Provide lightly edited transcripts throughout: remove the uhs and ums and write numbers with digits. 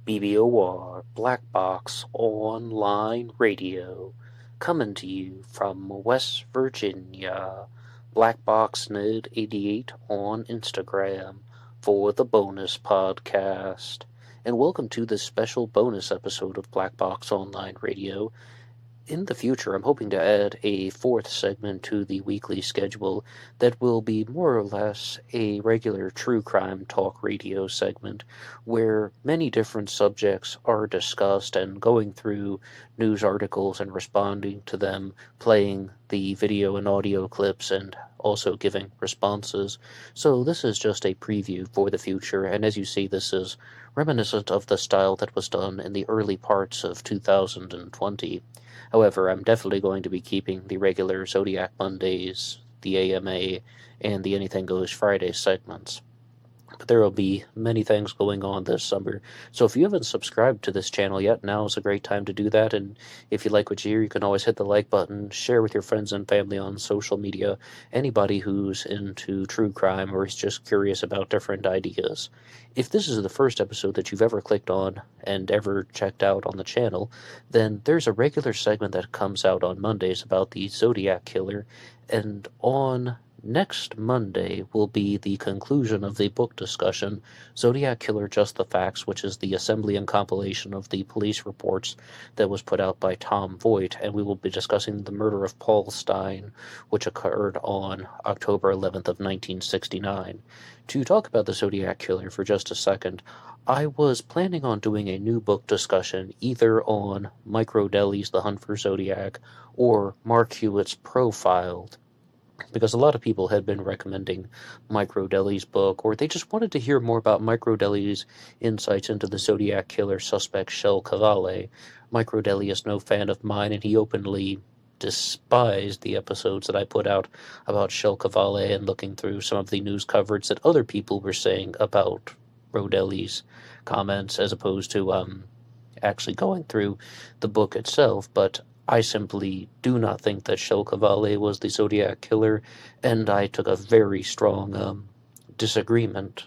BBOR, Black Box Online Radio, coming to you from West Virginia. BlackBoxNid88 on Instagram for the bonus podcast. And welcome to this special bonus episode of Black Box Online Radio. In the future, I'm hoping to add a fourth segment to the weekly schedule that will be more or less a regular true crime talk radio segment where many different subjects are discussed and going through news articles and responding to them, playing the video and audio clips and also giving responses. So this is just a preview for the future, and as you see, this is reminiscent of the style that was done in the early parts of 2020. However, I'm definitely going to be keeping the regular Zodiac Mondays, the AMA, and the Anything Goes Friday segments. But there will be many things going on this summer, so if you haven't subscribed to this channel yet, now is a great time to do that, and if you like what you hear, you can always hit the like button, share with your friends and family on social media, anybody who's into true crime or is just curious about different ideas. If this is the first episode that you've ever clicked on and ever checked out on the channel, then there's a regular segment that comes out on Mondays about the Zodiac Killer, and on next Monday will be the conclusion of the book discussion, Zodiac Killer Just the Facts, which is the assembly and compilation of the police reports that was put out by Tom Voigt, and we will be discussing the murder of Paul Stein, which occurred on October 11th of 1969. To talk about the Zodiac Killer for just a second, I was planning on doing a new book discussion either on Micro Deli's The Hunt for Zodiac or Mark Hewitt's Profiled, because a lot of people had been recommending Micro Deli's book, or they just wanted to hear more about Micro Deli's insights into the Zodiac Killer suspect Shel Cavalli. Micro Deli is no fan of mine, and he openly despised the episodes that I put out about Shel Cavalli and looking through some of the news coverage that other people were saying about Rodeli's comments, as opposed to actually going through the book itself. But I simply do not think that Shel Cavalli was the Zodiac Killer, and I took a very strong disagreement.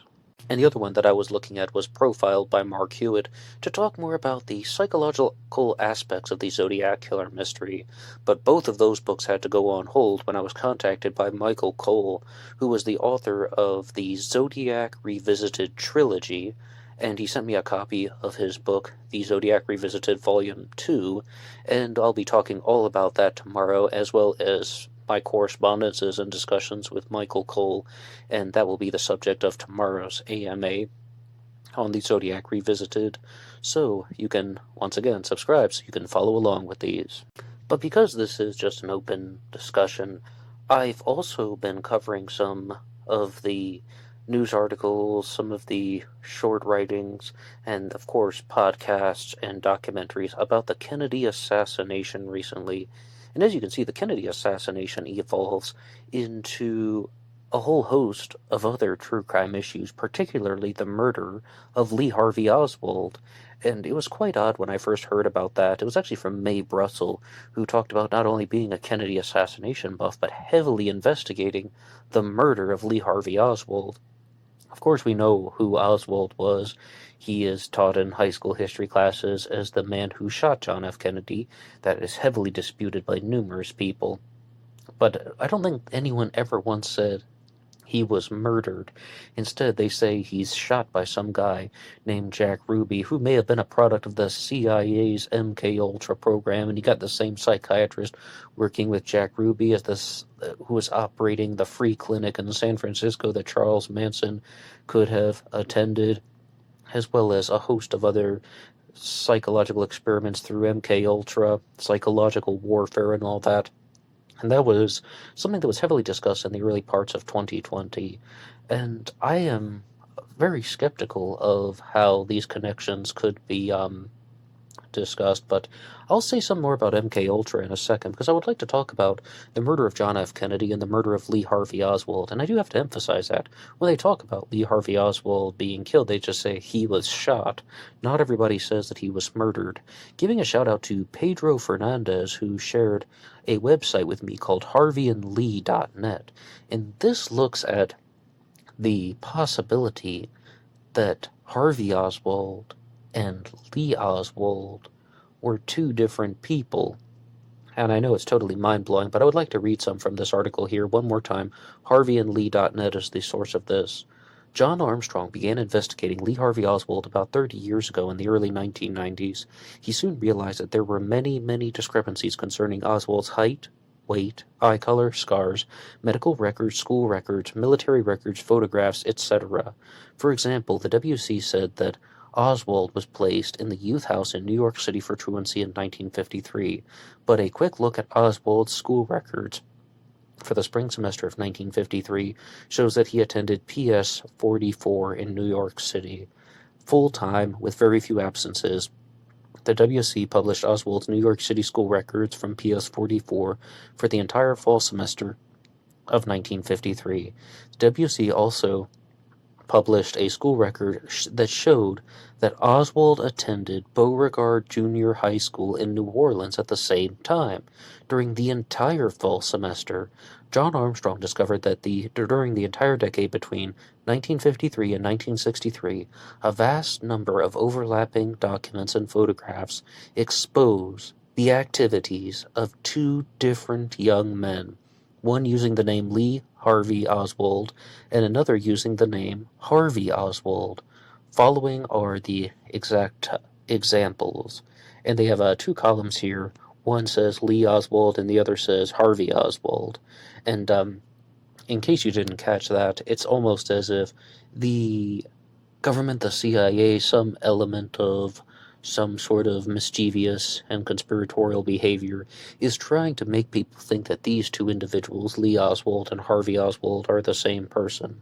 And the other one that I was looking at was Profiled by Mark Hewitt, to talk more about the psychological aspects of the Zodiac Killer mystery. But both of those books had to go on hold when I was contacted by Michael Cole, who was the author of the Zodiac Revisited trilogy, and he sent me a copy of his book, The Zodiac Revisited Volume 2, and I'll be talking all about that tomorrow, as well as my correspondences and discussions with Michael Cole, and that will be the subject of tomorrow's AMA on the Zodiac Revisited, so you can, once again, subscribe so you can follow along with these. But because this is just an open discussion, I've also been covering some of the news articles, some of the short writings, and of course podcasts and documentaries about the Kennedy assassination recently. And as you can see, the Kennedy assassination evolves into a whole host of other true crime issues, particularly the murder of Lee Harvey Oswald. And it was quite odd when I first heard about that. It was actually from Mae Brussel, who talked about not only being a Kennedy assassination buff, but heavily investigating the murder of Lee Harvey Oswald. Of course, we know who Oswald was. He is taught in high school history classes as the man who shot John F. Kennedy. That is heavily disputed by numerous people. But I don't think anyone ever once said he was murdered. Instead, they say he's shot by some guy named Jack Ruby, who may have been a product of the CIA's MK-Ultra program, and he got the same psychiatrist working with Jack Ruby as this, who was operating the free clinic in San Francisco that Charles Manson could have attended, as well as a host of other psychological experiments through MK-Ultra, psychological warfare, and all that. And that was something that was heavily discussed in the early parts of 2020. And I am very skeptical of how these connections could be discussed, but I'll say some more about MK-Ultra in a second, because I would like to talk about the murder of John F. Kennedy and the murder of Lee Harvey Oswald. And I do have to emphasize that when they talk about Lee Harvey Oswald being killed, they just say he was shot. Not everybody says that he was murdered. Giving a shout out to Pedro Fernandez, who shared a website with me called harveyandlee.net, and this looks at the possibility that Harvey Oswald and Lee Oswald were two different people. And I know it's totally mind-blowing, but I would like to read some from this article here one more time. HarveyandLee.net is the source of this. John Armstrong began investigating Lee Harvey Oswald about 30 years ago in the early 1990s. He soon realized that there were many, many discrepancies concerning Oswald's height, weight, eye color, scars, medical records, school records, military records, photographs, etc. For example, the WC said that Oswald was placed in the youth house in New York City for truancy in 1953, but a quick look at Oswald's school records for the spring semester of 1953 shows that he attended PS 44 in New York City, full-time with very few absences. The WC published Oswald's New York City school records from PS 44 for the entire fall semester of 1953. The WC also published a school record that showed that Oswald attended Beauregard Junior High School in New Orleans at the same time. During the entire fall semester, John Armstrong discovered that during the entire decade between 1953 and 1963, a vast number of overlapping documents and photographs expose the activities of two different young men, one using the name Lee Harvey Oswald and another using the name Harvey Oswald. Following are the exact examples, and they have two columns here. One says Lee Oswald and the other says Harvey Oswald. And in case you didn't catch that, it's almost as if the government, the CIA, some element of some sort of mischievous and conspiratorial behavior is trying to make people think that these two individuals, Lee Oswald and Harvey Oswald, are the same person.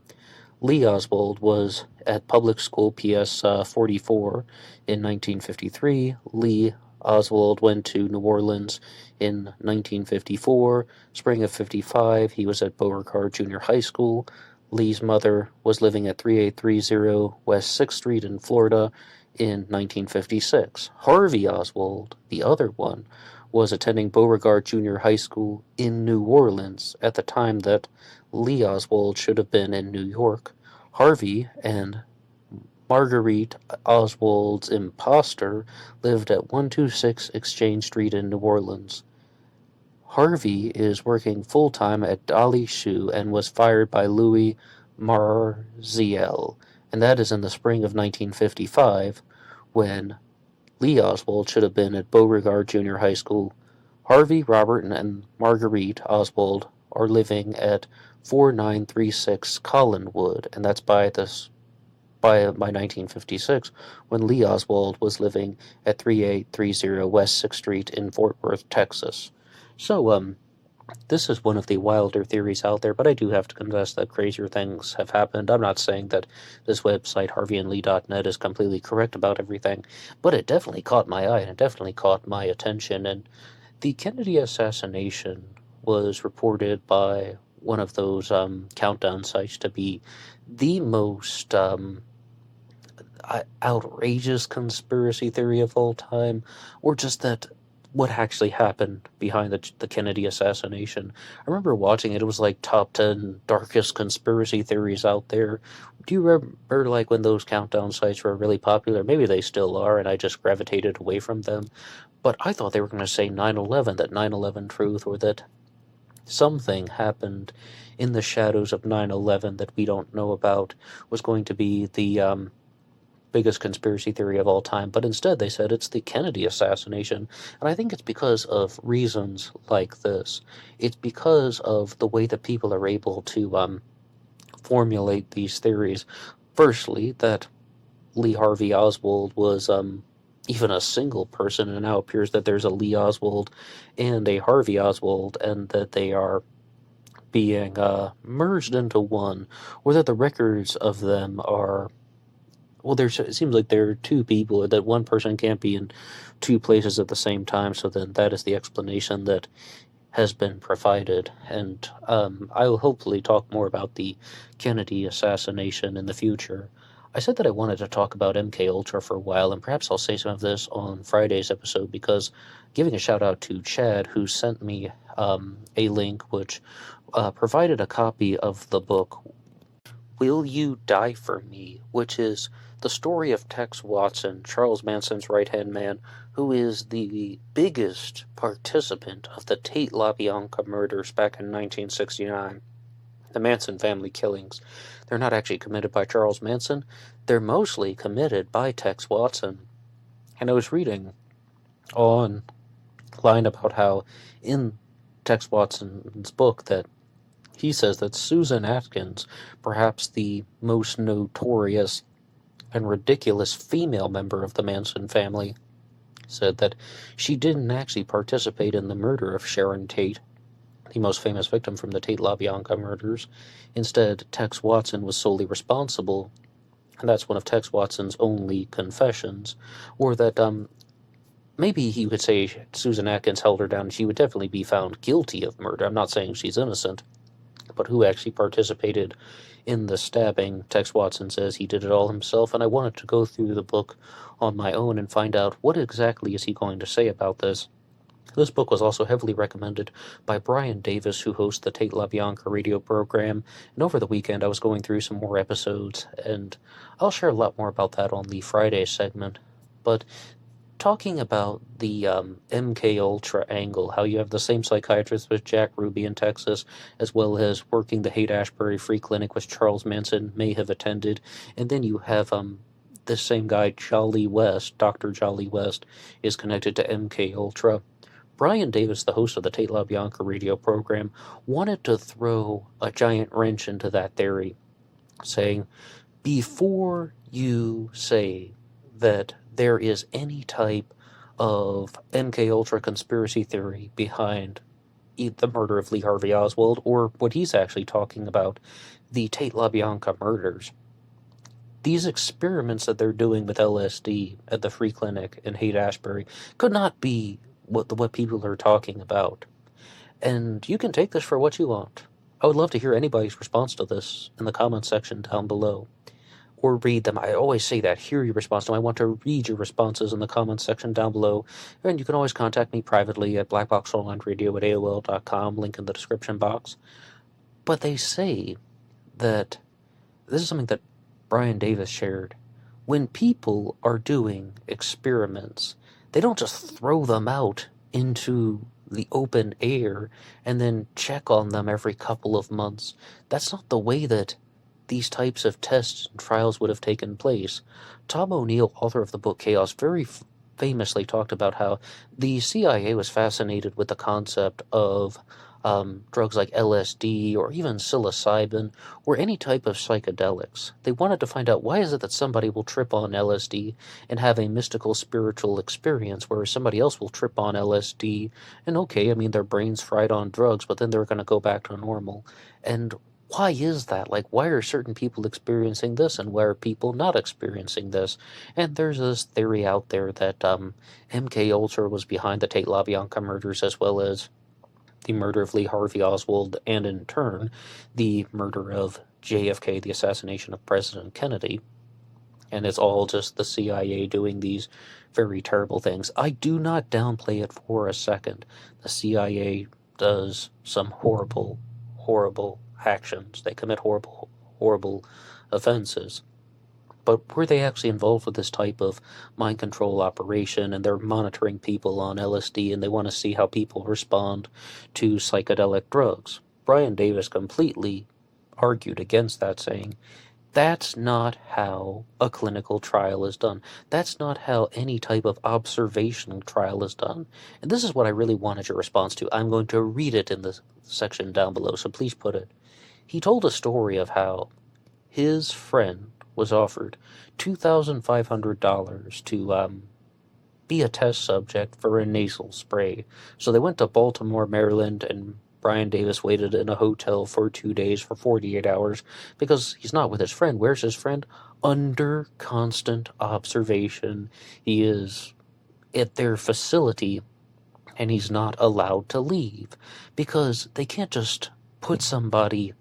Lee Oswald was at public school PS 44 in 1953. Lee Oswald went to New Orleans in 1954. Spring of 55, he was at Beauregard Junior High School. Lee's mother was living at 3830 West 6th Street in Florida in 1956. Harvey Oswald, the other one, was attending Beauregard Junior High School in New Orleans at the time that Lee Oswald should have been in New York. Harvey and Marguerite Oswald's imposter lived at 126 Exchange Street in New Orleans. Harvey is working full-time at Dolly Shoe and was fired by Louis Marziel, and that is in the spring of 1955, when Lee Oswald should have been at Beauregard Junior High School. Harvey, Robert, and Marguerite Oswald are living at 4936 Collinwood, and that's by 1956, when Lee Oswald was living at 3830 West 6th Street in Fort Worth, Texas. So, this is one of the wilder theories out there, but I do have to confess that crazier things have happened. I'm not saying that this website, HarveyandLee.net, is completely correct about everything, but it definitely caught my eye, and it definitely caught my attention. And the Kennedy assassination was reported by one of those countdown sites to be the most outrageous conspiracy theory of all time, or just that what actually happened behind the Kennedy assassination. I remember watching it. It was like top 10 darkest conspiracy theories out there. Do you remember like when those countdown sites were really popular? Maybe they still are, and I just gravitated away from them. But I thought they were going to say 9/11, that 9/11 truth, or that something happened in the shadows of 9/11 that we don't know about was going to be the biggest conspiracy theory of all time, but instead they said it's the Kennedy assassination. And I think it's because of reasons like this. It's because of the way that people are able to formulate these theories. Firstly, that Lee Harvey Oswald was even a single person, and now it appears that there's a Lee Oswald and a Harvey Oswald, and that they are being merged into one, or that the records of them are, well, it seems like there are two people, that one person can't be in two places at the same time, so then that is the explanation that has been provided. And I will hopefully talk more about the Kennedy assassination in the future. I said that I wanted to talk about MK Ultra for a while, and perhaps I'll say some of this on Friday's episode, because giving a shout out to Chad, who sent me a link which provided a copy of the book Will You Die For Me, which is the story of Tex Watson, Charles Manson's right-hand man, who is the biggest participant of the Tate LaBianca murders back in 1969. The Manson family killings, they're not actually committed by Charles Manson, they're mostly committed by Tex Watson. And I was reading online about how in Tex Watson's book that he says that Susan Atkins, perhaps the most notorious and ridiculous female member of the Manson family, said that she didn't actually participate in the murder of Sharon Tate, the most famous victim from the Tate LaBianca murders. Instead, Tex Watson was solely responsible, and that's one of Tex Watson's only confessions, or that maybe he could say Susan Atkins held her down and she would definitely be found guilty of murder. I'm not saying she's innocent, but who actually participated in the stabbing. Tex Watson says he did it all himself, and I wanted to go through the book on my own and find out what exactly is he going to say about this. This book was also heavily recommended by Brian Davis, who hosts the Tate LaBianca radio program, and over the weekend I was going through some more episodes, and I'll share a lot more about that on the Friday segment. But talking about the MK Ultra angle, how you have the same psychiatrist with Jack Ruby in Texas, as well as working the Haight-Ashbury Free Clinic, which Charles Manson may have attended, and then you have this same guy, Jolly West, Dr. Jolly West, is connected to MK Ultra. Brian Davis, the host of the Tate LaBianca radio program, wanted to throw a giant wrench into that theory, saying, before you say that there is any type of MK Ultra conspiracy theory behind the murder of Lee Harvey Oswald, or what he's actually talking about, the Tate LaBianca murders, these experiments that they're doing with LSD at the Free Clinic in Haight-Ashbury could not be what people are talking about. And you can take this for what you want. I would love to hear anybody's response to this in the comments section down below, or read them. I always say that, hear your response to them. I want to read your responses in the comments section down below, and you can always contact me privately at BlackBoxOnlineRadio@AOL.com, link in the description box. But they say that, this is something that Brian Davis shared, when people are doing experiments, they don't just throw them out into the open air and then check on them every couple of months. That's not the way that these types of tests and trials would have taken place. Tom O'Neill, author of the book Chaos, very famously talked about how the CIA was fascinated with the concept of drugs like LSD or even psilocybin or any type of psychedelics. They wanted to find out, why is it that somebody will trip on LSD and have a mystical spiritual experience, whereas somebody else will trip on LSD and their brain's fried on drugs, but then they're going to go back to normal. And why is that? Like, why are certain people experiencing this and why are people not experiencing this? And there's this theory out there that MK Ultra was behind the Tate LaBianca murders, as well as the murder of Lee Harvey Oswald, and in turn, the murder of JFK, the assassination of President Kennedy. And it's all just the CIA doing these very terrible things. I do not downplay it for a second. The CIA does some horrible, horrible actions. They commit horrible, horrible offenses. But were they actually involved with this type of mind control operation, and they're monitoring people on LSD, and they want to see how people respond to psychedelic drugs? Brian Davis completely argued against that, saying, that's not how a clinical trial is done. That's not how any type of observational trial is done. And this is what I really wanted your response to. I'm going to read it in the section down below, so please put it. He told a story of how his friend was offered $2,500 to be a test subject for a nasal spray. So they went to Baltimore, Maryland, and Brian Davis waited in a hotel for 2 days for 48 hours because he's not with his friend. Where's his friend? Under constant observation. He is at their facility, and he's not allowed to leave because they can't just put somebody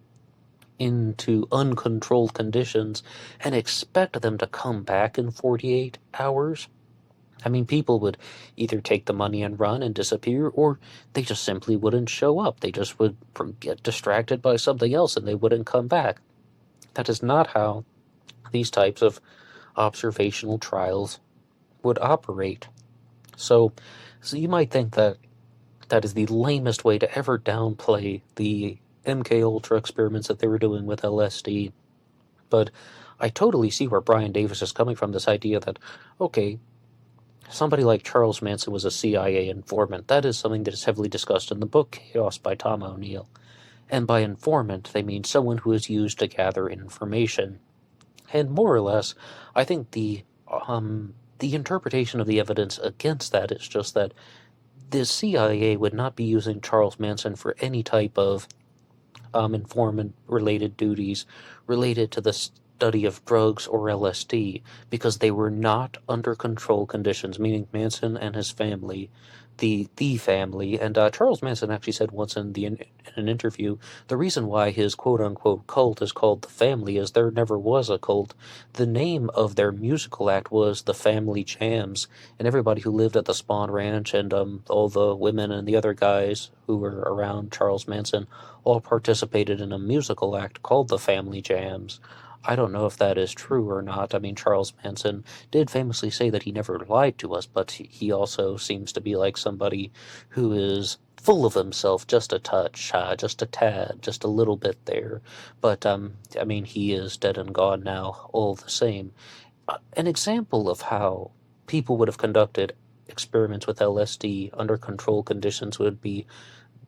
into uncontrolled conditions and expect them to come back in 48 hours. People would either take the money and run and disappear, or they just simply wouldn't show up. They just would get distracted by something else and they wouldn't come back. That is not how these types of observational trials would operate. So you might think that that is the lamest way to ever downplay the MK Ultra experiments that they were doing with LSD. But I totally see where Brian Davis is coming from, this idea that, okay, somebody like Charles Manson was a CIA informant. That is something that is heavily discussed in the book Chaos by Tom O'Neill. And by informant, they mean someone who is used to gather information. And more or less, I think the interpretation of the evidence against that is just that the CIA would not be using Charles Manson for any type of informant-related duties related to the study of drugs or LSD, because they were not under control conditions, meaning Manson and his family, the family, and Charles Manson actually said once in an interview, the reason why his quote-unquote cult is called the Family is there never was a cult. The name of their musical act was the Family Jams, and everybody who lived at the Spawn Ranch and all the women and the other guys who were around Charles Manson all participated in a musical act called the Family Jams. I don't know if that is true or not. I mean, Charles Manson did famously say that he never lied to us, but he also seems to be like somebody who is full of himself just a touch, just a tad, just a little bit there. But, I mean, he is dead and gone now, all the same. An example of how people would have conducted experiments with LSD under controlled conditions would be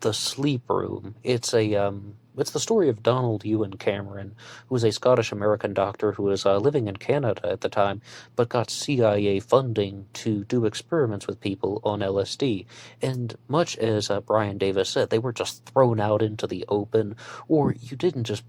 the Sleep Room. It's the story of Donald Ewan Cameron, who was a Scottish-American doctor who was living in Canada at the time, but got CIA funding to do experiments with people on LSD. And much as Brian Davis said, they were just thrown out into the open, or you didn't just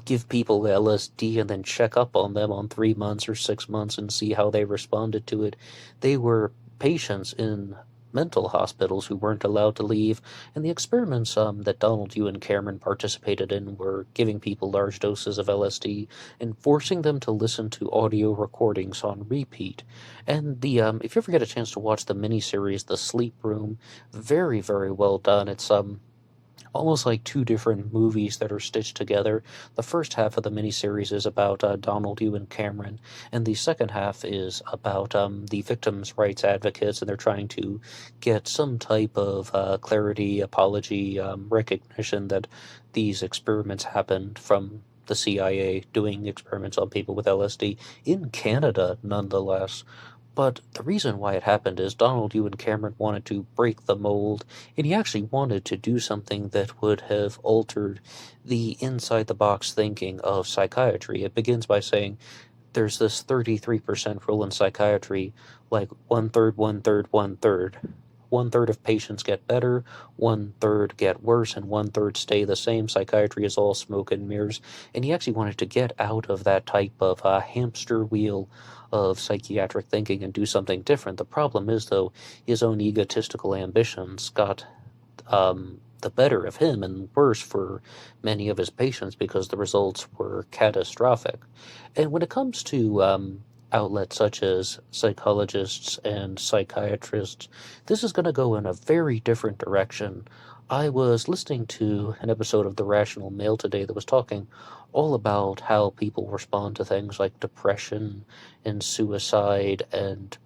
give people LSD and then check up on them on 3 months or 6 months and see how they responded to it. They were patients in mental hospitals who weren't allowed to leave, and the experiments that Donald Ewan Cameron participated in were giving people large doses of LSD and forcing them to listen to audio recordings on repeat. And the if you ever get a chance to watch the miniseries The Sleep Room, very, very well done. It's almost like two different movies that are stitched together. The first half of the miniseries is about Donald Ewan Cameron, and the second half is about the victims' rights advocates, and they're trying to get some type of clarity, apology, recognition that these experiments happened from the CIA doing experiments on people with LSD in Canada, nonetheless. But the reason why it happened is Donald Ewan Cameron wanted to break the mold, and he actually wanted to do something that would have altered the inside-the-box thinking of psychiatry. It begins by saying there's this 33% rule in psychiatry, like one-third, one-third, one-third. One-third of patients get better, one-third get worse, and one-third stay the same. Psychiatry is all smoke and mirrors. And he actually wanted to get out of that type of hamster wheel of psychiatric thinking and do something different. The problem is, though, his own egotistical ambitions got the better of him, and worse for many of his patients because the results were catastrophic. And when it comes to outlets such as psychologists and psychiatrists, this is going to go in a very different direction. I was listening to an episode of The Rational Mail today that was talking all about how people respond to things like depression and suicide, and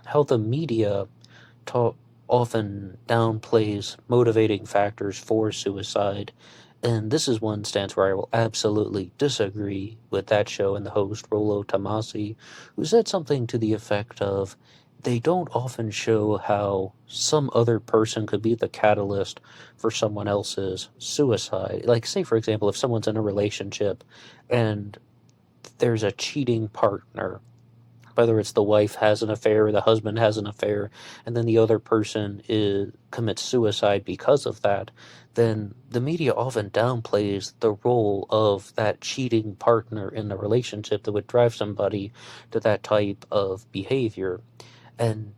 how the media often downplays motivating factors for suicide. And this is one stance where I will absolutely disagree with that show and the host, Rollo Tomasi, who said something to the effect of, they don't often show how some other person could be the catalyst for someone else's suicide. Like, say, for example, if someone's in a relationship and there's a cheating partner, whether it's the wife has an affair or the husband has an affair, and then the other person commits suicide because of that, then the media often downplays the role of that cheating partner in the relationship that would drive somebody to that type of behavior. And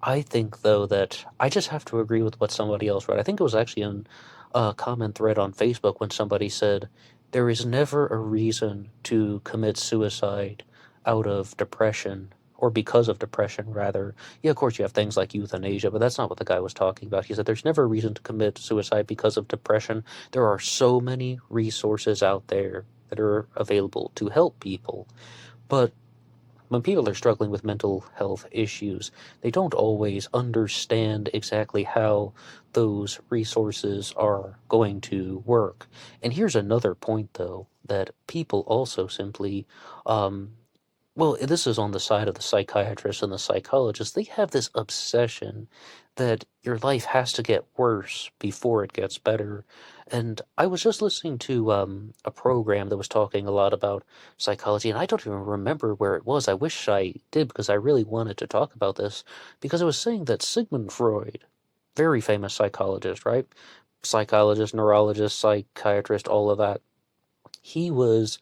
I think, though, that I just have to agree with what somebody else wrote. I think it was actually in a comment thread on Facebook when somebody said, there is never a reason to commit suicide out of depression, or because of depression, rather. Yeah, of course you have things like euthanasia, but that's not what the guy was talking about. He said there's never a reason to commit suicide because of depression. There are so many resources out there that are available to help people. But when people are struggling with mental health issues, they don't always understand exactly how those resources are going to work. And here's another point, though, that people also simply, well, this is on the side of the psychiatrist and the psychologist. They have this obsession that your life has to get worse before it gets better. And I was just listening to a program that was talking a lot about psychology, and I don't even remember where it was. I wish I did because I really wanted to talk about this, because it was saying that Sigmund Freud, very famous psychologist, right? Psychologist, neurologist, psychiatrist, all of that. He was,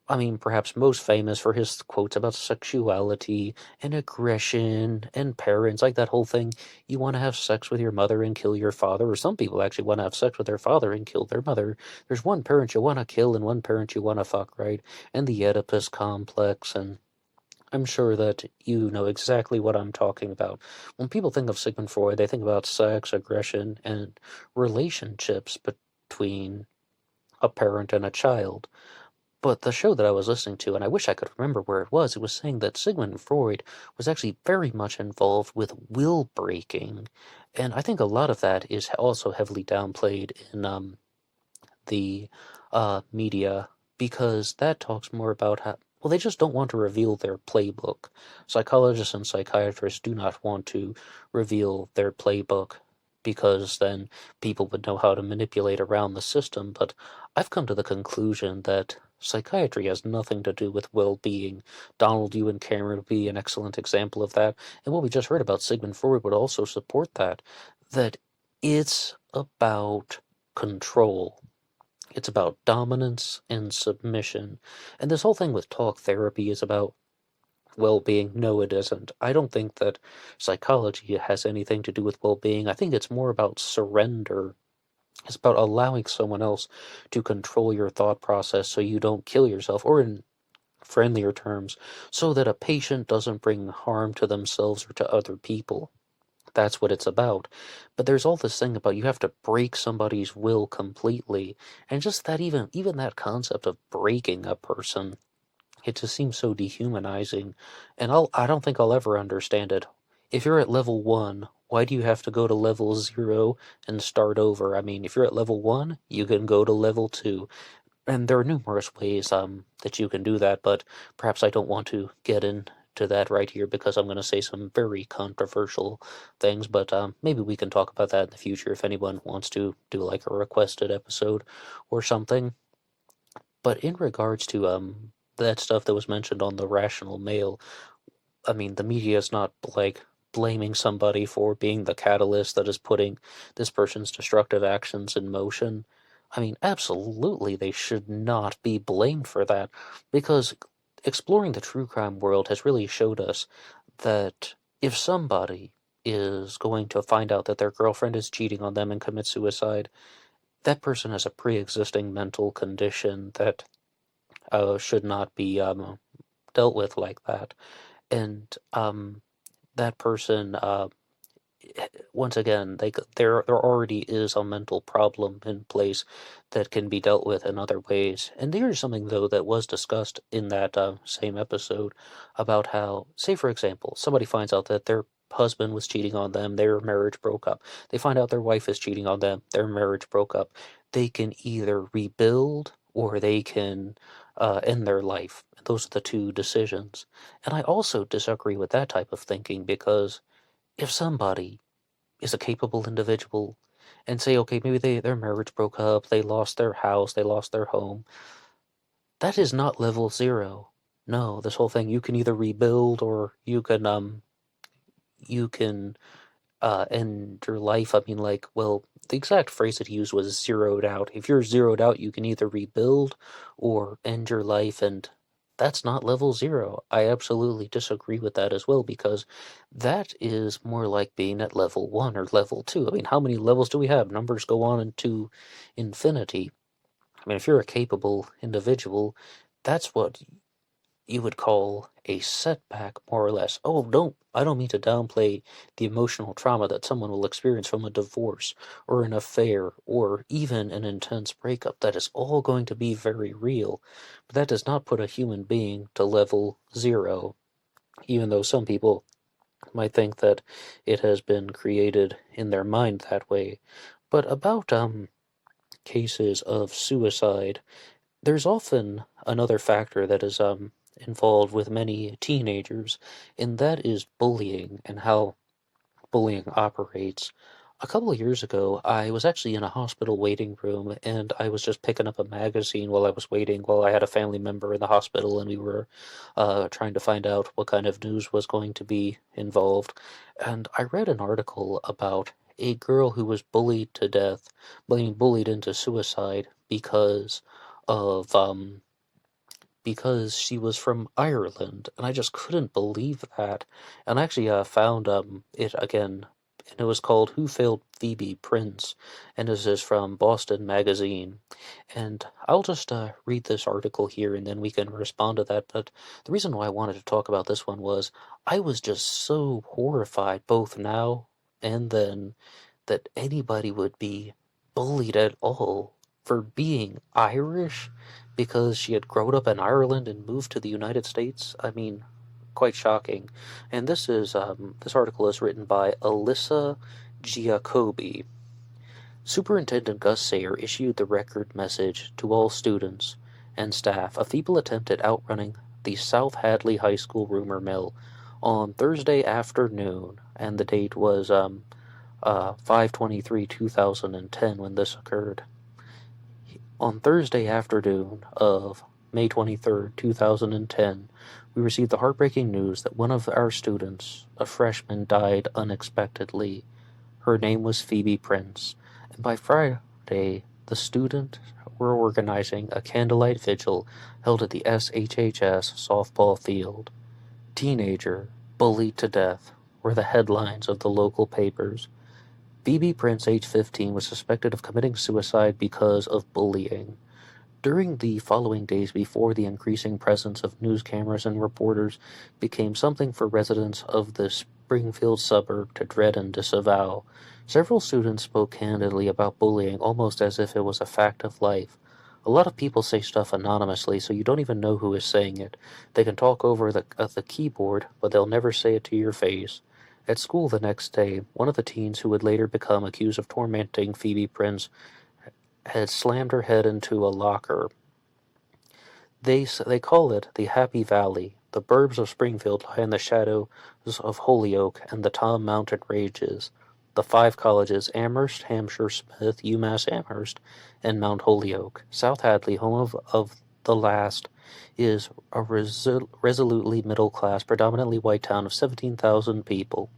I mean, perhaps most famous for his quotes about sexuality and aggression and parents, like that whole thing. You want to have sex with your mother and kill your father, or some people actually want to have sex with their father and kill their mother. There's one parent you want to kill and one parent you want to fuck, right? And the Oedipus complex, and I'm sure that you know exactly what I'm talking about. When people think of Sigmund Freud, they think about sex, aggression, and relationships between a parent and a child. But the show that I was listening to, and I wish I could remember where it was saying that Sigmund Freud was actually very much involved with will breaking. And I think a lot of that is also heavily downplayed in the media, because that talks more about how, well, they just don't want to reveal their playbook. Psychologists and psychiatrists do not want to reveal their playbook, because then people would know how to manipulate around the system. But I've come to the conclusion that psychiatry has nothing to do with well-being. Donald Ewan Cameron would be an excellent example of that. And what we just heard about Sigmund Freud would also support that. That it's about control. It's about dominance and submission. And this whole thing with talk therapy is about well-being. No, it isn't. I don't think that psychology has anything to do with well-being. I think it's more about surrender. It's about allowing someone else to control your thought process so you don't kill yourself, or in friendlier terms, so that a patient doesn't bring harm to themselves or to other people. That's what it's about. But there's all this thing about you have to break somebody's will completely. And just that, even that concept of breaking a person, it just seems so dehumanizing. And I don't think I'll ever understand it. If you're at level 1, why do you have to go to level 0 and start over? I mean, if you're at level 1, you can go to level 2. And there are numerous ways that you can do that, but perhaps I don't want to get into that right here, because I'm going to say some very controversial things. But maybe we can talk about that in the future if anyone wants to do like a requested episode or something. But in regards to that stuff that was mentioned on the Rational Male, I mean, the media is not like blaming somebody for being the catalyst that is putting this person's destructive actions in motion. I mean, absolutely, they should not be blamed for that, because exploring the true crime world has really showed us that if somebody is going to find out that their girlfriend is cheating on them and commit suicide, that person has a pre-existing mental condition that should not be dealt with like that. And that person, once again, there already is a mental problem in place that can be dealt with in other ways. And here's something, though, that was discussed in that same episode about how, say, for example, somebody finds out that their husband was cheating on them, their marriage broke up. They find out their wife is cheating on them, their marriage broke up. They can either rebuild or they can end their life. Those are the two decisions. And I also disagree with that type of thinking, because if somebody is a capable individual and say, okay, maybe their marriage broke up, they lost their house, they lost their home, that is not level 0. No, this whole thing, you can either rebuild or you can end your life. I mean, like, well, the exact phrase that he used was zeroed out. If you're zeroed out, you can either rebuild or end your life, and that's not level 0. I absolutely disagree with that as well, because that is more like being at level 1 or level 2. I mean, how many levels do we have? Numbers go on into infinity. I mean, if you're a capable individual, that's what you would call a setback, more or less. Oh, I don't mean to downplay the emotional trauma that someone will experience from a divorce or an affair or even an intense breakup. That is all going to be very real, but that does not put a human being to level 0, even though some people might think that it has been created in their mind that way. But about cases of suicide, there's often another factor that is involved with many teenagers, and that is bullying and how bullying operates. A couple of years ago, I was actually in a hospital waiting room, and I was just picking up a magazine while I was waiting, while I had a family member in the hospital, and we were trying to find out what kind of news was going to be involved. And I read an article about a girl who was bullied to death, being bullied into suicide of because she was from Ireland, and I just couldn't believe that. And I actually found it again, and it was called "Who Failed Phoebe Prince," and this is from Boston Magazine. And I'll just read this article here, and then we can respond to that. But the reason why I wanted to talk about this one was I was just so horrified, both now and then, that anybody would be bullied at all for being Irish because she had grown up in Ireland and moved to the United States. I mean, quite shocking. And this article is written by Alyssa Giacobi. Superintendent Gus Sayer issued the record message to all students and staff, a feeble attempt at outrunning the South Hadley High School rumor mill on Thursday afternoon, and the date was 5/23/2010 when this occurred. On Thursday afternoon of May 23rd, 2010, we received the heartbreaking news that one of our students, a freshman, died unexpectedly. Her name was Phoebe Prince, and by Friday, the students were organizing a candlelight vigil held at the SHHS softball field. Teenager bullied to death were the headlines of the local papers. Phoebe Prince, age 15, was suspected of committing suicide because of bullying. During the following days before the increasing presence of news cameras and reporters became something for residents of the Springfield suburb to dread and disavow, several students spoke candidly about bullying almost as if it was a fact of life. A lot of people say stuff anonymously, so you don't even know who is saying it. They can talk over the keyboard, but they'll never say it to your face. At school the next day, one of the teens who would later become accused of tormenting Phoebe Prince had slammed her head into a locker. They call it the Happy Valley. The burbs of Springfield lie in the shadows of Holyoke and the Tom Mountain Ranges. The 5 colleges, Amherst, Hampshire, Smith, UMass Amherst, and Mount Holyoke. South Hadley, home of the last, is a resolutely middle-class, predominantly white town of 17,000 people.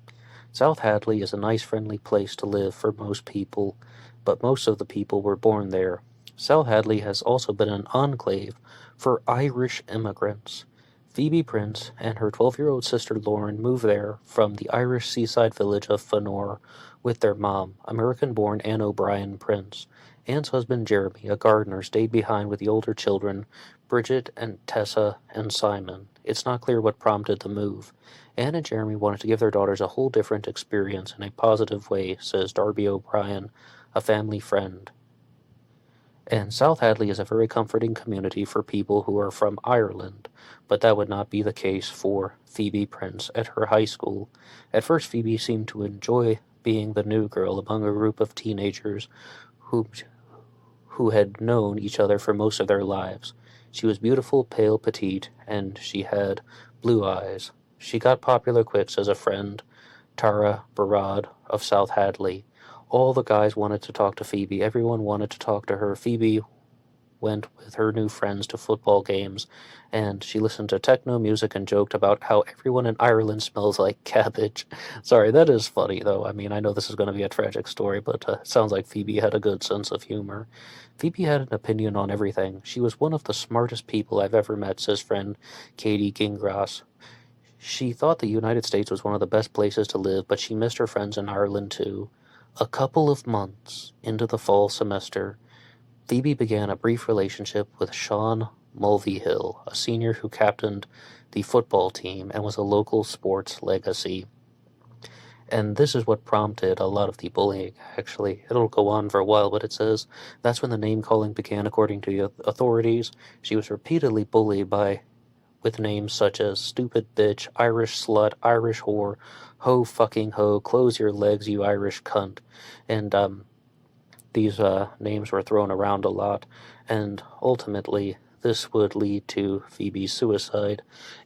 South Hadley is a nice, friendly place to live for most people, but most of the people were born there. South Hadley has also been an enclave for Irish immigrants. Phoebe Prince and her 12-year-old sister Lauren moved there from the Irish seaside village of Fanor with their mom, American-born Anne O'Brien Prince. Anne's husband Jeremy, a gardener, stayed behind with the older children, Bridget and Tessa and Simon. It's not clear what prompted the move. Anne and Jeremy wanted to give their daughters a whole different experience in a positive way, says Darby O'Brien, a family friend. And South Hadley is a very comforting community for people who are from Ireland, but that would not be the case for Phoebe Prince at her high school. At first, Phoebe seemed to enjoy being the new girl among a group of teenagers who had known each other for most of their lives. She was beautiful, pale, petite, and she had blue eyes. She got popular quick, says a friend, Tara Barad of South Hadley. All the guys wanted to talk to Phoebe. Everyone wanted to talk to her. Phoebe went with her new friends to football games, and she listened to techno music and joked about how everyone in Ireland smells like cabbage. Sorry, that is funny, though. I mean, I know this is going to be a tragic story, but it sounds like Phoebe had a good sense of humor. Phoebe had an opinion on everything. She was one of the smartest people I've ever met, says friend Katie Gingras. She thought the United States was one of the best places to live, but she missed her friends in Ireland, too. A couple of months into the fall semester, Phoebe began a brief relationship with Sean Mulvihill, a senior who captained the football team and was a local sports legacy. And this is what prompted a lot of the bullying, actually. It'll go on for a while, but it says that's when the name-calling began, according to the authorities. She was repeatedly bullied with names such as stupid bitch, Irish slut, Irish whore, ho fucking ho, close your legs, you Irish cunt. And these names were thrown around a lot, and ultimately this would lead to Phoebe's suicide.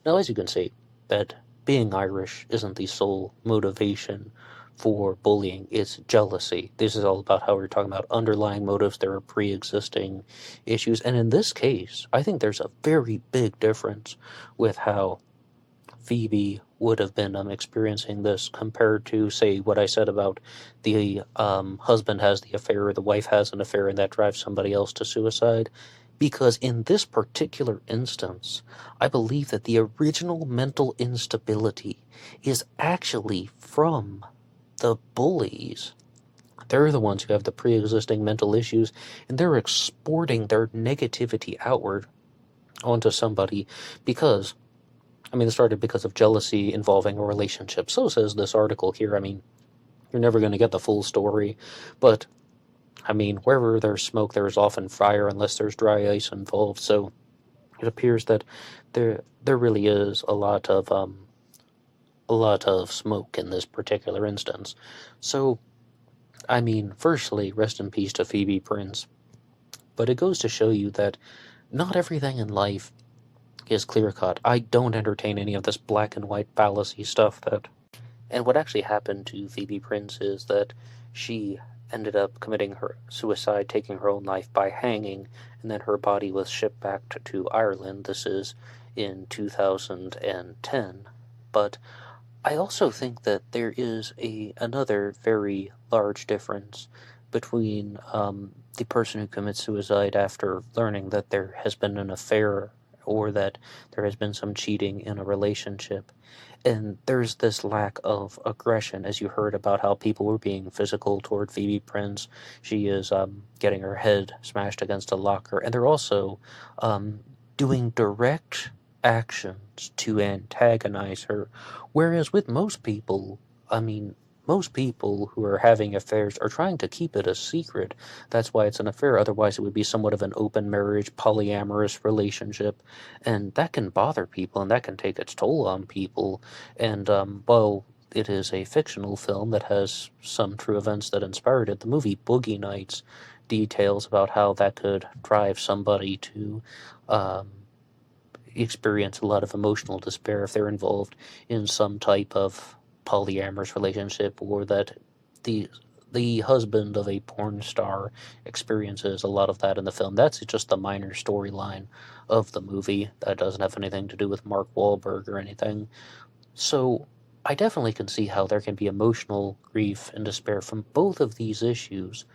Now, as you can see, that being Irish isn't the sole motivation for bullying, it's jealousy. This is all about how we're talking about underlying motives, there are pre-existing issues, and in this case, I think there's a very big difference with how Phoebe would have been experiencing this compared to, say, what I said about the husband has the affair or the wife has an affair and that drives somebody else to suicide. Because in this particular instance, I believe that the original mental instability is actually from the bullies. They're the ones who have the pre-existing mental issues, and they're exporting their negativity outward onto somebody because, it started because of jealousy involving a relationship. So says this article here. You're never going to get the full story, but wherever there's smoke, there is often fire, unless there's dry ice involved. So it appears that there really is a lot of smoke in this particular instance. So, firstly, rest in peace to Phoebe Prince. But it goes to show you that not everything in life is clear-cut. I don't entertain any of this black and white fallacy stuff And what actually happened to Phoebe Prince is that she ended up committing her suicide, taking her own life by hanging, and then her body was shipped back to Ireland. This is in 2010. But I also think that there is another very large difference between the person who commits suicide after learning that there has been an affair or that there has been some cheating in a relationship. And there's this lack of aggression, as you heard about how people were being physical toward Phoebe Prince. She is getting her head smashed against a locker, and they're also doing direct actions to antagonize her. Whereas with most people, most people who are having affairs are trying to keep it a secret. That's why it's an affair. Otherwise, it would be somewhat of an open marriage, polyamorous relationship. And that can bother people, and that can take its toll on people. And, while it is a fictional film that has some true events that inspired it, the movie Boogie Nights details about how that could drive somebody to experience a lot of emotional despair if they're involved in some type of polyamorous relationship, or that the husband of a porn star experiences a lot of that in the film. That's just the minor storyline of the movie. That doesn't have anything to do with Mark Wahlberg or anything. So I definitely can see how there can be emotional grief and despair from both of these issues,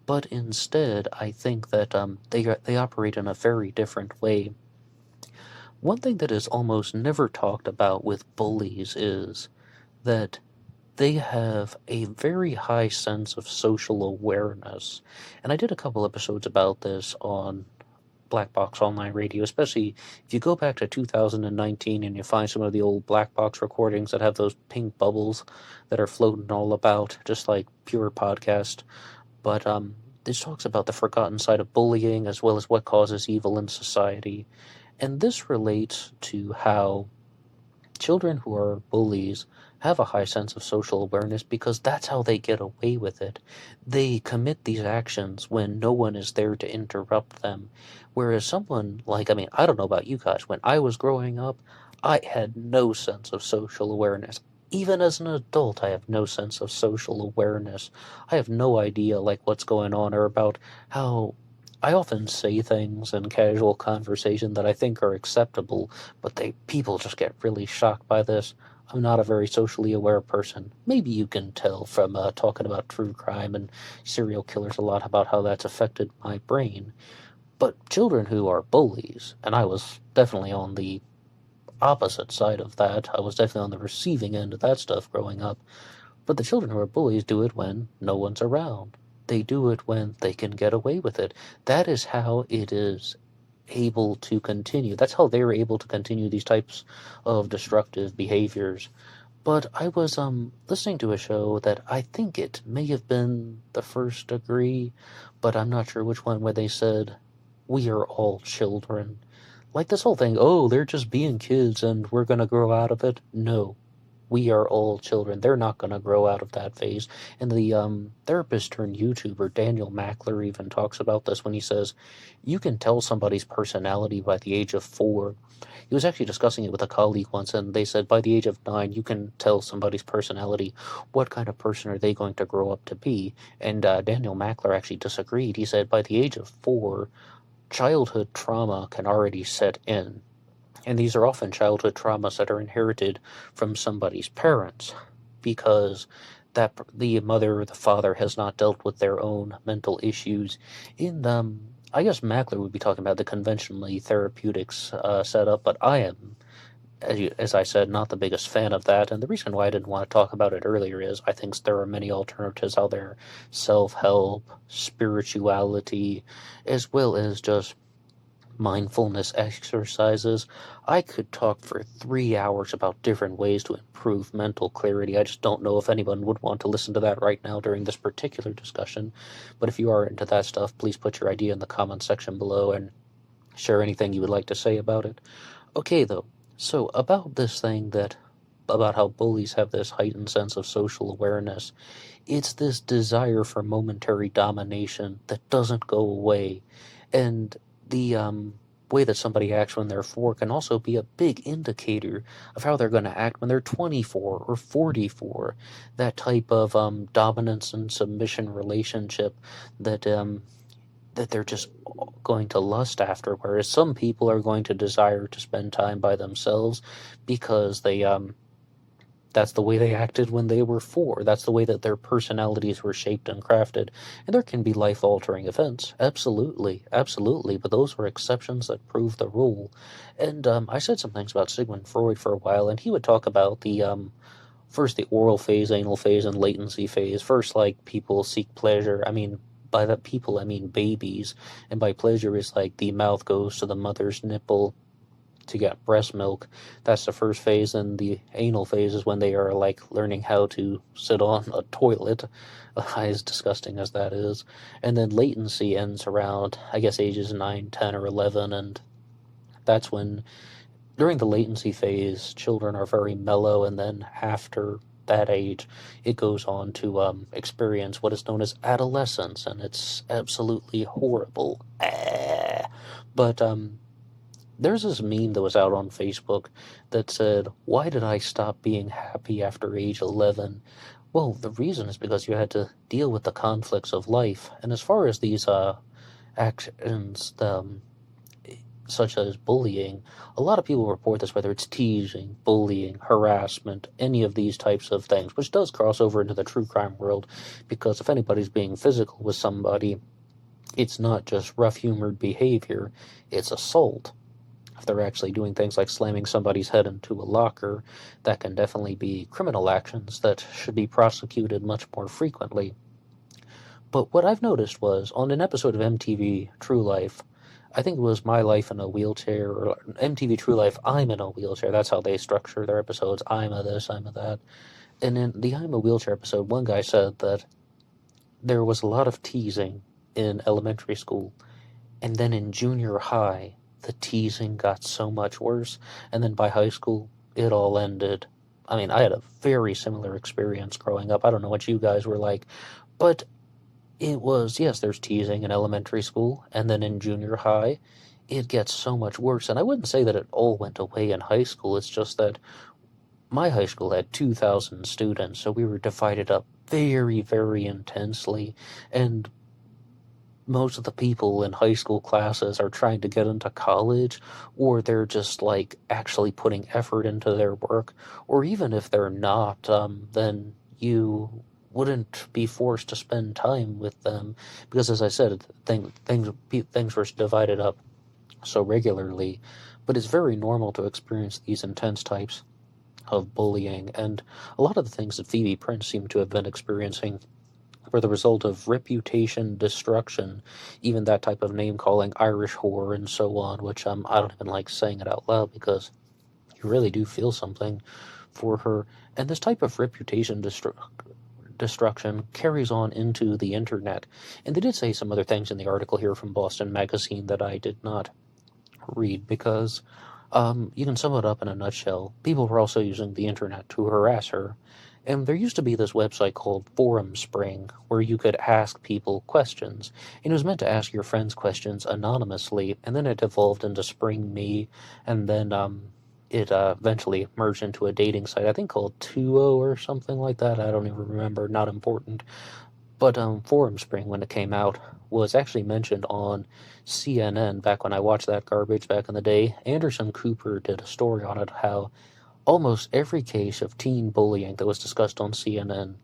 but instead I think that they operate in a very different way. One thing that is almost never talked about with bullies is that they have a very high sense of social awareness. And I did a couple episodes about this on Black Box Online Radio, especially if you go back to 2019 and you find some of the old Black Box recordings that have those pink bubbles that are floating all about, just like pure podcast. But this talks about the forgotten side of bullying as well as what causes evil in society. And this relates to how children who are bullies have a high sense of social awareness because that's how they get away with it. They commit these actions when no one is there to interrupt them. Whereas someone like, I don't know about you guys, when I was growing up, I had no sense of social awareness. Even as an adult, I have no sense of social awareness. I have no idea, what's going on or about how I often say things in casual conversation that I think are acceptable, but people just get really shocked by this. I'm not a very socially aware person. Maybe you can tell from talking about true crime and serial killers a lot about how that's affected my brain. But children who are bullies, and I was definitely on the opposite side of that. I was definitely on the receiving end of that stuff growing up. But the children who are bullies do it when no one's around. They do it when they can get away with it. That is how it is able to continue. That's how they were able to continue these types of destructive behaviors. But I was listening to a show that I think it may have been The First Degree, but I'm not sure which one, where they said, "We are all children." Like this whole thing, oh, they're just being kids and we're gonna grow out of it. No, we are all children. They're not going to grow out of that phase. And the therapist turned YouTuber Daniel Mackler even talks about this when he says, you can tell somebody's personality by the age of 4. He was actually discussing it with a colleague once, and they said by the age of 9, you can tell somebody's personality. What kind of person are they going to grow up to be? And Daniel Mackler actually disagreed. He said by the age of 4, childhood trauma can already set in. And these are often childhood traumas that are inherited from somebody's parents because that the mother or the father has not dealt with their own mental issues. In I guess Mackler would be talking about the conventionally therapeutics setup, but I am, as I said, not the biggest fan of that. And the reason why I didn't want to talk about it earlier is I think there are many alternatives out there: self-help, spirituality, as well as just mindfulness exercises. I could talk for 3 hours about different ways to improve mental clarity. I just don't know if anyone would want to listen to that right now during this particular discussion. But if you are into that stuff, please put your idea in the comment section below and share anything you would like to say about it. Okay, though, so about this thing about how bullies have this heightened sense of social awareness, it's this desire for momentary domination that doesn't go away. And the way that somebody acts when they're 4 can also be a big indicator of how they're going to act when they're 24 or 44. That type of dominance and submission relationship that that they're just going to lust after, whereas some people are going to desire to spend time by themselves because they that's the way they acted when they were 4. That's the way that their personalities were shaped and crafted. And there can be life-altering events. Absolutely, absolutely. But those were exceptions that prove the rule. And I said some things about Sigmund Freud for a while, and he would talk about the first the oral phase, anal phase, and latency phase. First, like, people seek pleasure. I mean, by that people, I mean babies. And by pleasure is like the mouth goes to the mother's nipple to get breast milk. That's the first phase, and the anal phase is when they are like learning how to sit on a toilet, as disgusting as that is. And then latency ends around, I guess, ages 9, 10, or 11, and that's when, during the latency phase, children are very mellow, and then after that age, it goes on to experience what is known as adolescence, and it's absolutely horrible. But there's this meme that was out on Facebook that said, why did I stop being happy after age 11? Well, the reason is because you had to deal with the conflicts of life. And as far as these actions, such as bullying, a lot of people report this, whether it's teasing, bullying, harassment, any of these types of things, which does cross over into the true crime world, because if anybody's being physical with somebody, it's not just rough-humored behavior, it's assault. If they're actually doing things like slamming somebody's head into a locker, that can definitely be criminal actions that should be prosecuted much more frequently. But what I've noticed was, on an episode of MTV True Life, I think it was My Life in a Wheelchair, or MTV True Life, I'm in a Wheelchair. That's how they structure their episodes. I'm a this, I'm a that. And in the I'm a Wheelchair episode, one guy said that there was a lot of teasing in elementary school, and then in junior high, the teasing got so much worse, and then by high school, it all ended. I mean, I had a very similar experience growing up. I don't know what you guys were like, but it was, yes, there's teasing in elementary school, and then in junior high, it gets so much worse. And I wouldn't say that it all went away in high school. It's just that my high school had 2,000 students, so we were divided up very, very intensely, and most of the people in high school classes are trying to get into college, or they're just like actually putting effort into their work, or even if they're not, then you wouldn't be forced to spend time with them, because as I said, things were divided up so regularly. But it's very normal to experience these intense types of bullying, and a lot of the things that Phoebe Prince seemed to have been experiencing for the result of reputation destruction, even that type of name calling, Irish whore, and so on, which I don't even like saying it out loud because you really do feel something for her. And this type of reputation destruction carries on into the internet. And they did say some other things in the article here from Boston Magazine that I did not read because you can sum it up in a nutshell. People were also using the internet to harass her. And there used to be this website called Forum Spring where you could ask people questions. And it was meant to ask your friends questions anonymously, and then it evolved into Spring Me, and then it eventually merged into a dating site, I think called Tuo or something like that. I don't even remember, not important. But Forum Spring, when it came out, was actually mentioned on CNN back when I watched that garbage back in the day. Anderson Cooper did a story on it, how almost every case of teen bullying that was discussed on CNN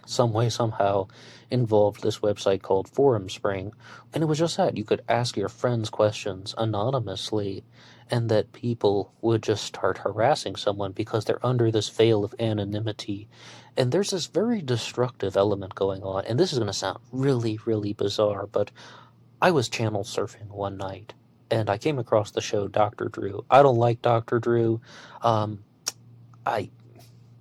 some way, somehow involved this website called Forum Spring. And it was just that. You could ask your friends questions anonymously, and that people would just start harassing someone because they're under this veil of anonymity. And there's this very destructive element going on. And this is going to sound really, really bizarre, but I was channel surfing one night, and I came across the show Dr. Drew. I don't like Dr. Drew. Um, I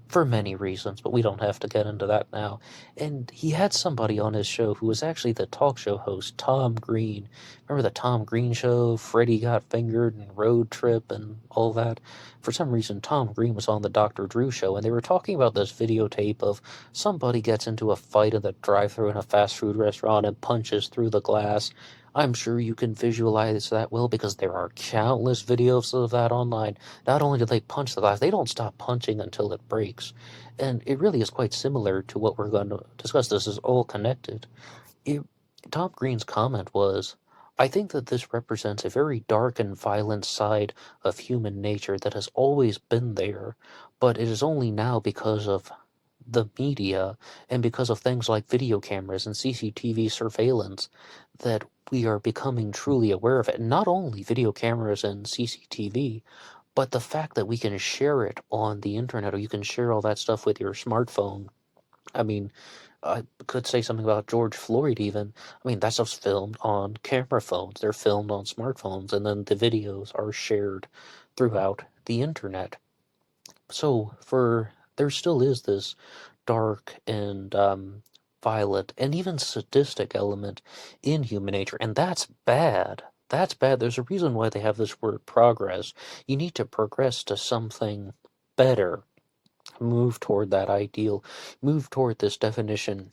for many reasons, but we don't have to get into that now. And he had somebody on his show who was actually the talk show host, Tom Green. Remember the Tom Green show? Freddie Got Fingered and Road Trip and all that? For some reason, Tom Green was on the Dr. Drew show, and they were talking about this videotape of somebody gets into a fight in the drive-thru in a fast food restaurant and punches through the glass. I'm sure you can visualize that well because there are countless videos of that online. Not only do they punch the glass, they don't stop punching until it breaks. And it really is quite similar to what we're going to discuss. This is all connected. It, Tom Green's comment was, I think that this represents a very dark and violent side of human nature that has always been there, but it is only now because of the media and because of things like video cameras and CCTV surveillance that we are becoming truly aware of it. And not only video cameras and CCTV, but the fact that we can share it on the internet, or you can share all that stuff with your smartphone. I mean, I could say something about George Floyd even. I mean, that stuff's filmed on camera phones. They're filmed on smartphones, and then the videos are shared throughout the internet. So there still is this dark and violent and even sadistic element in human nature, and that's bad. That's bad. There's a reason why they have this word progress. You need to progress to something better. Move toward that ideal. Move toward this definition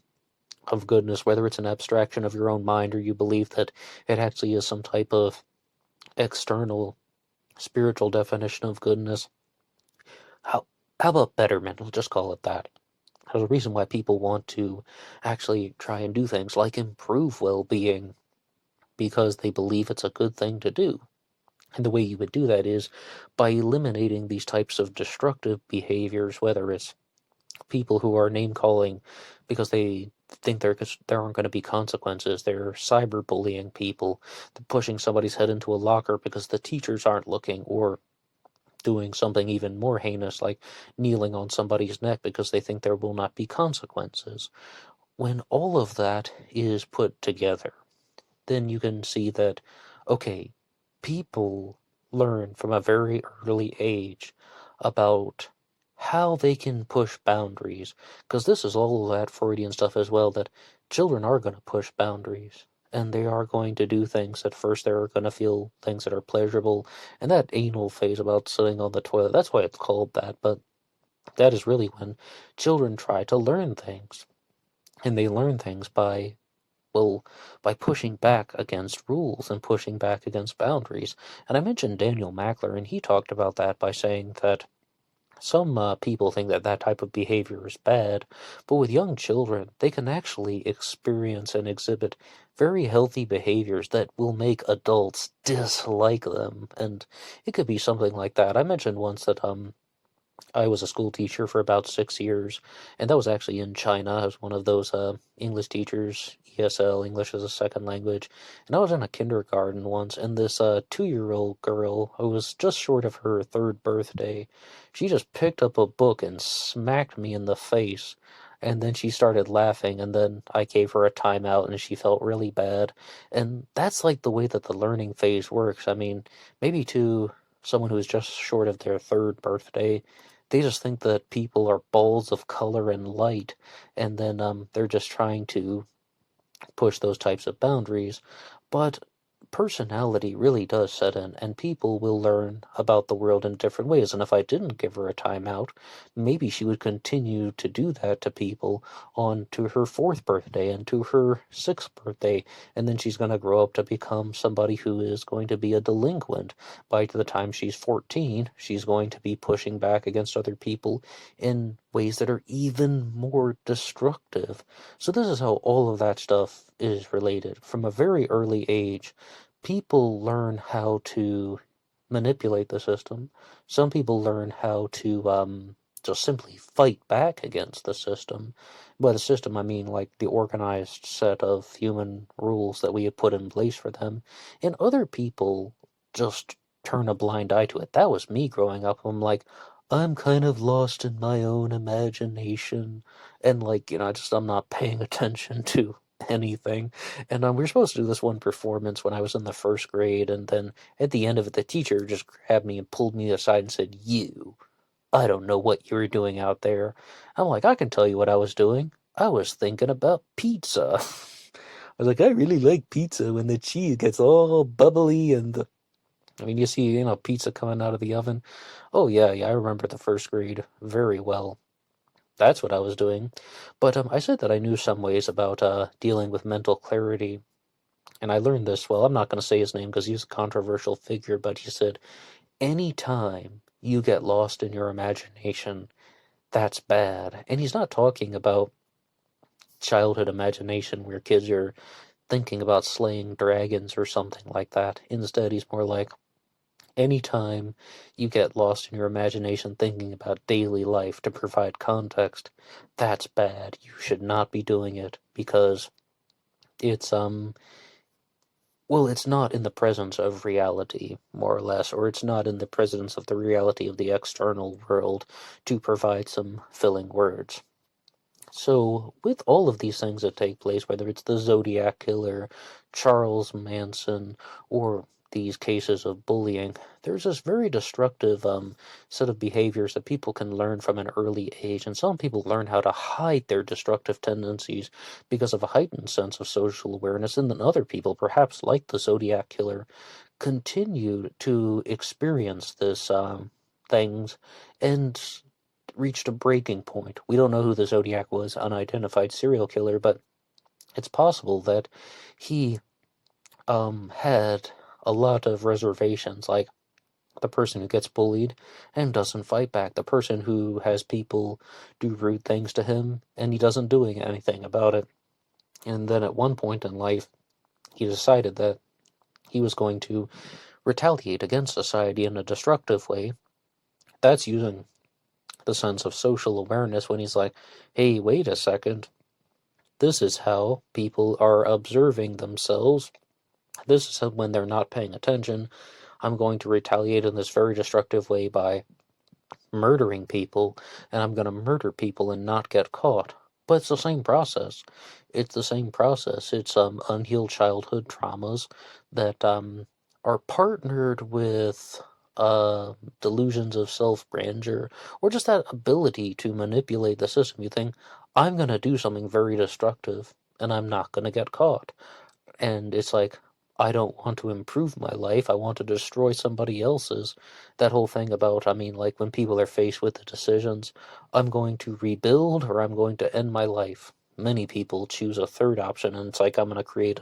of goodness, whether it's an abstraction of your own mind or you believe that it actually is some type of external spiritual definition of goodness. How, how about betterment? We'll just call it that. There's a reason why people want to actually try and do things like improve well-being because they believe it's a good thing to do. And the way you would do that is by eliminating these types of destructive behaviors, whether it's people who are name-calling because they think there aren't going to be consequences. They're cyberbullying people. They're pushing somebody's head into a locker because the teachers aren't looking, or doing something even more heinous like kneeling on somebody's neck because they think there will not be consequences. When all of that is put together, then you can see that, okay, people learn from a very early age about how they can push boundaries, because this is all of that Freudian stuff as well, that children are going to push boundaries, and they are going to do things. At first they're going to feel things that are pleasurable, and that anal phase about sitting on the toilet, that's why it's called that, but that is really when children try to learn things, and they learn things by pushing back against rules and pushing back against boundaries. And I mentioned Daniel Mackler, and he talked about that by saying that some people think that that type of behavior is bad, but with young children, they can actually experience and exhibit very healthy behaviors that will make adults dislike them. And it could be something like that. I mentioned once that I was a school teacher for about 6 years, and that was actually in China. I was one of those English teachers, ESL, English as a second language, and I was in a kindergarten once, and this 2-year-old girl, who was just short of her third birthday, she just picked up a book and smacked me in the face, And then she started laughing, and then I gave her a timeout, and she felt really bad. And that's like the way that the learning phase works. I mean, maybe to someone who's just short of their third birthday, they just think that people are balls of color and light, and then they're just trying to push those types of boundaries. But personality really does set in, and people will learn about the world in different ways. And if I didn't give her a timeout, maybe she would continue to do that to people on to her fourth birthday and to her sixth birthday. And then she's going to grow up to become somebody who is going to be a delinquent. By the time she's 14, she's going to be pushing back against other people in ways that are even more destructive. So this is how all of that stuff is related. From a very early age, people learn how to manipulate the system. Some people learn how to just simply fight back against the system. By the system, I mean like the organized set of human rules that we have put in place for them. And other people just turn a blind eye to it. That was me growing up. I'm kind of lost in my own imagination. And I'm not paying attention to anything. And we were supposed to do this one performance when I was in the first grade, and then at the end of it, the teacher just grabbed me and pulled me aside and said, I don't know what you were doing out there." I'm like, "I can tell you what I was doing. I was thinking about pizza." I was like, "I really like pizza when the cheese gets all bubbly and you see, pizza coming out of the oven." Oh yeah, I remember the first grade very well. That's what I was doing. But I said that I knew some ways about dealing with mental clarity. And I learned this, well, I'm not going to say his name because he's a controversial figure, but he said, anytime you get lost in your imagination, that's bad. And he's not talking about childhood imagination where kids are thinking about slaying dragons or something like that. Instead, he's more like, anytime you get lost in your imagination thinking about daily life to provide context, that's bad. You should not be doing it because it's it's not in the presence of reality, more or less, or it's not in the presence of the reality of the external world to provide some filling words. So, with all of these things that take place, whether it's the Zodiac Killer, Charles Manson, or these cases of bullying, there's this very destructive set of behaviors that people can learn from an early age. And some people learn how to hide their destructive tendencies because of a heightened sense of social awareness. And then other people, perhaps like the Zodiac Killer, continue to experience this things and reached a breaking point. We don't know who the Zodiac was, unidentified serial killer, but it's possible that he had a lot of reservations, like the person who gets bullied and doesn't fight back, the person who has people do rude things to him and he doesn't doing anything about it. And then at one point in life, he decided that he was going to retaliate against society in a destructive way. That's using the sense of social awareness when he's like, hey, wait a second. This is how people are observing themselves. This is how, when they're not paying attention, I'm going to retaliate in this very destructive way by murdering people, and I'm going to murder people and not get caught. But it's the same process. It's the same process. It's unhealed childhood traumas that are partnered with delusions of self-grandeur, or just that ability to manipulate the system. You think, I'm going to do something very destructive, and I'm not going to get caught. And it's like, I don't want to improve my life, I want to destroy somebody else's. That whole thing about, like when people are faced with the decisions, I'm going to rebuild or I'm going to end my life. Many people choose a third option, and it's like, I'm going to create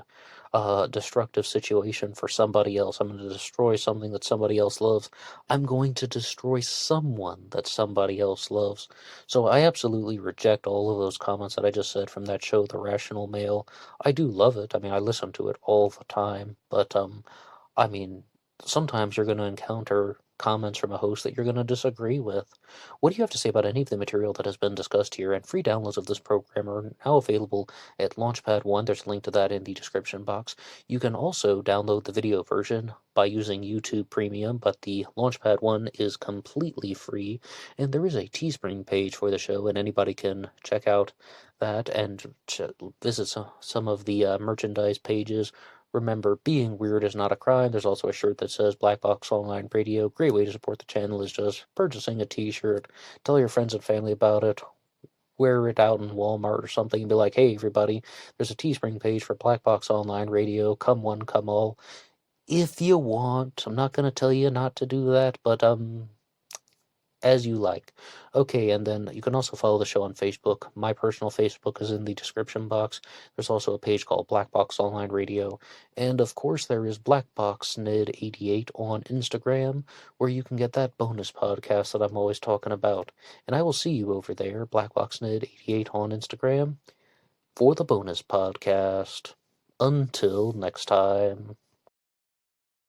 a destructive situation for somebody else. I'm going to destroy something that somebody else loves. I'm going to destroy someone that somebody else loves. So I absolutely reject all of those comments that I just said from that show, The Rational Male. I do love it. I listen to it all the time. But, sometimes you're going to encounter comments from a host that you're going to disagree with. What do you have to say about any of the material that has been discussed here? And free downloads of this program are now available at LaunchPad 1. There's a link to that in the description box. You can also download the video version by using YouTube Premium, but the LaunchPad 1 is completely free, and there is a Teespring page for the show, and anybody can check out that and visit some of the merchandise pages. Remember, being weird is not a crime. There's also a shirt that says Black Box Online Radio. Great way to support the channel is just purchasing a t-shirt. Tell your friends and family about it. Wear it out in Walmart or something and be like, hey, everybody, there's a Teespring page for Black Box Online Radio. Come one, come all. If you want. I'm not going to tell you not to do that, but, as you like. Okay, and then you can also follow the show on Facebook. My personal Facebook is in the description box. There's also a page called Black Box Online Radio. And of course, there is BlackBoxNid88 on Instagram, where you can get that bonus podcast that I'm always talking about. And I will see you over there, BlackBoxNid88 on Instagram, for the bonus podcast. Until next time.